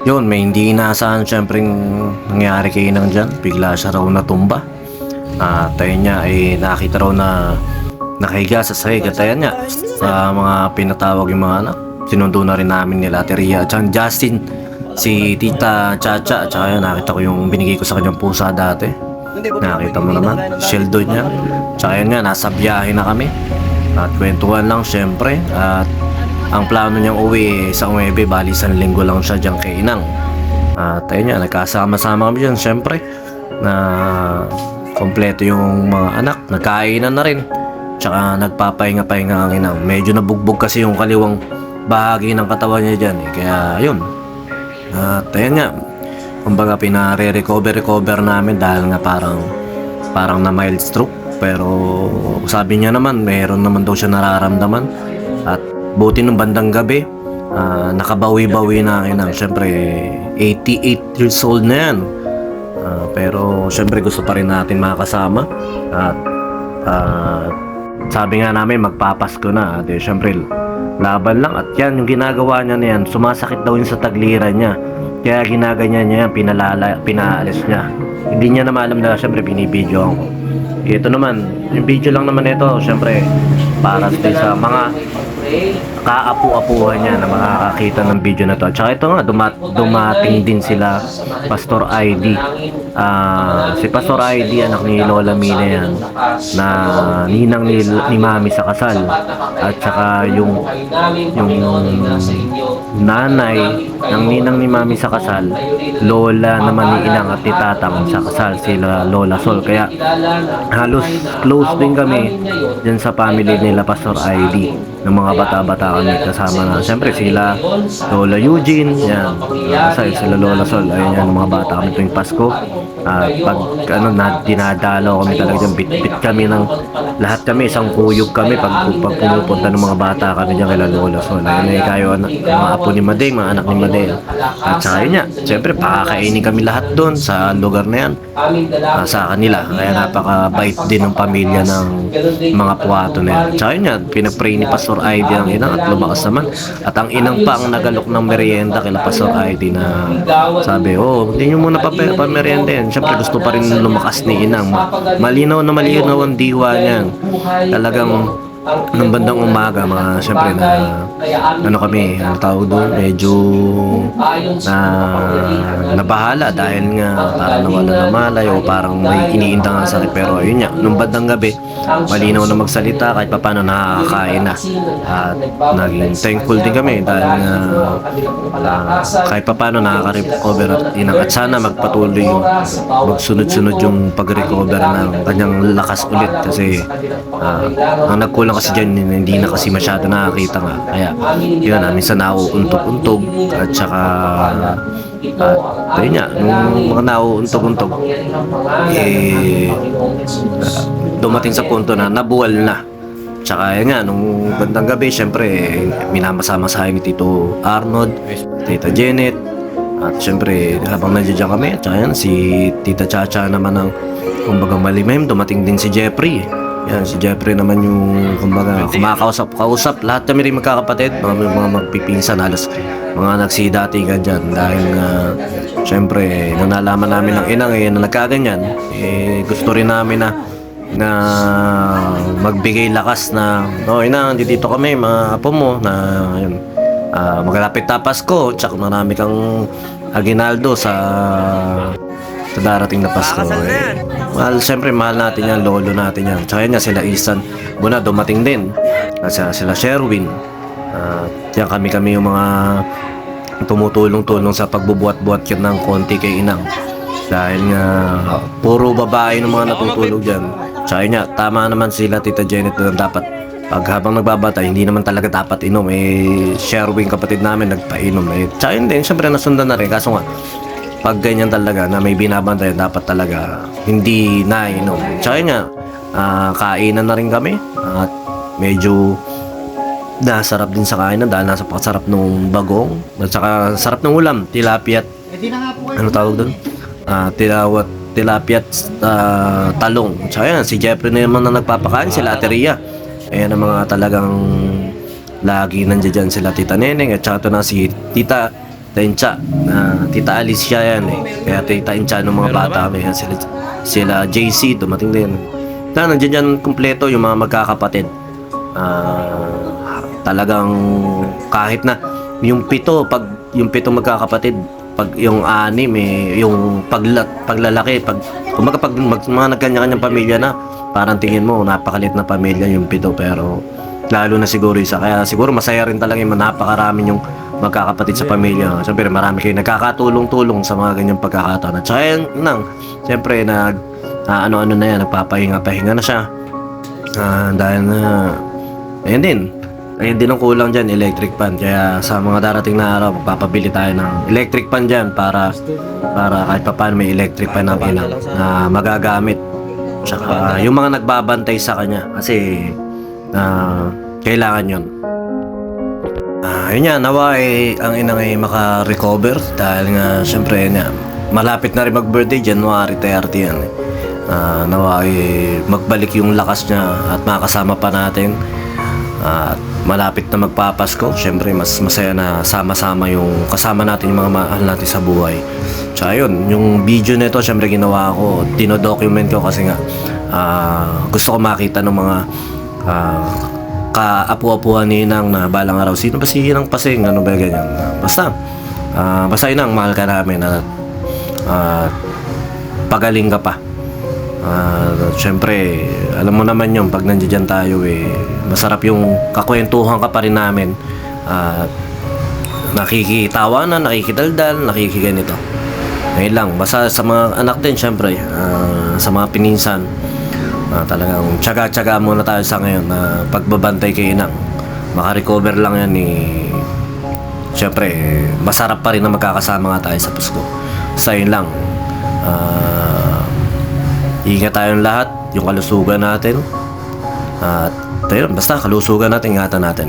Yun, may hindi inaasahan syempre nangyari kay Inang dyan. Bigla siya raw natumba. At ayun niya, nakita raw na nakahiga sa sahig. At ayun niya, sa mga pinatawag yung mga anak, sinundo na rin namin nila Ate Ria at Justin, si Tita Chacha. At saka yun, nakita ko yung binigay ko sa kanyang pusa dati. Nakita mo naman, Sheldon niya. Tsaka yun nga, nasa biyahe na kami. At kwentuhan lang syempre. At ang plano niyang uwi sa Uebe, bali isang linggo lang siya dyan kay Inang. At ayun nga, nagkasama-sama kami dyan syempre. Na kompleto yung mga anak, nagkainan na rin. Tsaka nagpapahinga-pahinga ang Inang. Medyo nabugbog kasi yung kaliwang bahagi ng katawan niya dyan. Kaya yun. At ayun nga, kumbaga pinare-recover namin dahil nga parang na mild stroke. Pero sabi niya naman, meron naman daw siya nararamdaman. At buti nung bandang gabi, nakabawi-bawi na ang Inang. Siyempre, 88 years old na yan. Pero siyempre gusto pa rin natin makasama. At sabi nga namin magpapasko na. At siyempre, laban lang. At yan, yung ginagawa niya na yan, sumasakit daw yun sa tagliran niya. Kaya ginaganyan niya yan, pinaalis niya. Hindi niya naman alam na siyempre binibidyo ako. Ito naman, yung video lang naman ito, siyempre para sa mga kaapu-apuhan niya na makakakita ng video na to. At saka ito nga, dumating din sila Pastor ID. Si Pastor ID, anak ni Lola Mina yan, na ninang ni Mami sa kasal. At saka yung nanay ng ninang ni Mami sa kasal, lola naman ni Inang at ni Tatang sa kasal, sila Lola Sol. Kaya halos close din kami dyan sa family nila Pastor ID, ng mga bata-bata kami kasama na. Siyempre sila Lola Eugene, yan, kasal sila Lola Sol. Ayun yan, mga bata kami tuwing Pasko. At pag dinadalaw kami talaga dyan, bit-bit kami ng lahat kami, isang kuyog kami pag pumupunta ng mga bata kami dyan kila Lola Sol. Ayun kayo, mga apo ni Madeng, mga anak ni Madeng. At saka yun nga, siyempre pakakainin kami lahat doon sa lugar na yan, sa kanila. Kaya napakabait din ng pamilya ng mga puwato na yan. Tsaka yun nga, pinag-pray ni Pastor ID ang Inang at lumakas naman. At ang Inang pa ang nagalok ng merienda kila Pastor ID na sabi, hindi nyo muna pa-merienda yan. Siyempre gusto pa rin lumakas ni Inang. Malinaw na malinaw ang diwa niyan. Talagang nung bandang umaga, siyempre kami, tawag doon, medyo nabahala dahil nga parang nawala na malay o parang may iniindang ang sakit. Pero ayun nga, nung bandang gabi, malinaw na magsalita, kahit paano nakakain na. At naging thankful din kami dahil kahit paano nakaka-recover at Inang. At sana magpatuloy yung magsunod-sunod yung pag-recover ng kanyang lakas ulit. Kasi ang nagkulang kasi dyan, hindi na kasi masyado nakakita nga. Kaya yun, minsan nauuntog-untog. At saka ayun nga, nung mga nauuntog-untog, dumating sa punto na nabuwal na. Tsaka yun nga, nung bandang gabi, syempre minamasa-masahin ni Tito Arnold, Tita Janet. At syempre habang nandiyan kami, at saka yan, si Tita Chacha naman ang kumbaga malimem. Dumating din si Jeffrey. Yan, si Jeffrey naman yung kumbaga kumakausap. Lahat kami rin magkakapatid, mga magpipinsan, halos mga nagsidatigan dyan. Dahil syempre nung nalaman namin ng Inang na nagkaganyan, gusto rin namin na magbigay lakas na Inang, dito kami, mga apo mo na yun, magalapit na Pasko, tsaka marami kang aginaldo sa darating na Pasko. Siyempre mahal natin yan, lolo natin yan. Tsaka yan sila Isan Buna dumating din, at sila Sherwin. Yan kami yung mga tumutulong-tulong sa pagbubuhat-buhat yan ng konti kay Inang. Dahil nga puro babae ng mga natutulog dyan. Tsaka yun nga, tama naman sila Tita Janet na dapat pag habang nagbabata, hindi naman talaga dapat inom. Sherwin kapatid namin nagpainom. Tsaka yun din, syempre nasundan na rin. Kaso nga, pag ganyan talaga na may binabantayan, dapat talaga hindi nainom. Tsaka yun nga, kainan na rin kami. At medyo nasarap din sa kainan dahil nasa pakasarap nung bagong. At saka sarap ng ulam, tilapia at ano tawag doon? Tilapia at talong. Tsaka yan, si Jeffrey na naman na nagpapakain, sila Ate Ria. Ayan ang mga talagang lagi nandiyan sila Tita Neneng. At saka ito na si Tita Tita Incha. Tita Alicia yan eh. Kaya Tita Incha ng mga bata kami. Yan, sila JC, dumating din. Nandiyan dyan kumpleto yung mga magkakapatid. Talagang kahit na yung pito magkakapatid, pag yung anim yung paglalaki, kumbaga pag mga nagkanya-kanyang pamilya na, parang tingin mo napakalit na pamilya yung pito, pero lalo na siguro isa. Kaya siguro masaya rin talaga yung napakarami yung magkakapatid sa pamilya. Siyempre marami kayo nagkakatulong-tulong sa mga ganyang pagkakataon. At saka yan nang siyempre ano-ano na yan, nagpapahinga na siya. Dahil na ayun din ang kulang dyan, electric fan. Kaya sa mga darating na araw, magpapabili tayo ng electric fan dyan para kahit pa paano may electric fan na magagamit. Tsaka yung mga nagbabantay sa kanya kasi kailangan yun. Yun yan, nawa ang inang ay maka-recover dahil nga syempre malapit na rin mag-birthday, January 30 yan. Nawa magbalik yung lakas niya at makasama pa natin. At malapit na magpapasko, syempre mas masaya na sama-sama yung kasama natin yung mga mahal natin sa buhay. Tsaka yun, yung video nito syempre ginawa ko, dinodocument ko kasi nga gusto ko makita ng mga kaapu-apuhan ni Inang na balang araw, sino ba si Inang Pasing, ano ba ganyan. Basta Inang, mahal ka namin at pagaling ka pa. Siyempre, alam mo naman yun, pag nandiyan tayo masarap yung kakwentuhan ka pa rin namin. Nakikitawanan, nakikidaldal, nakikiganito. Ngayon lang, basta sa mga anak din, siyempre, sa mga pininsan, talagang tsaga-tsaga muna tayo sa ngayon na pagbabantay kay Inang. Makarecover lang yan siyempre, masarap pa rin na magkakasama nga tayo sa Pasko. Sa yun lang, ingat tayong lahat, yung kalusugan natin. At basta kalusugan natin, ingatan natin.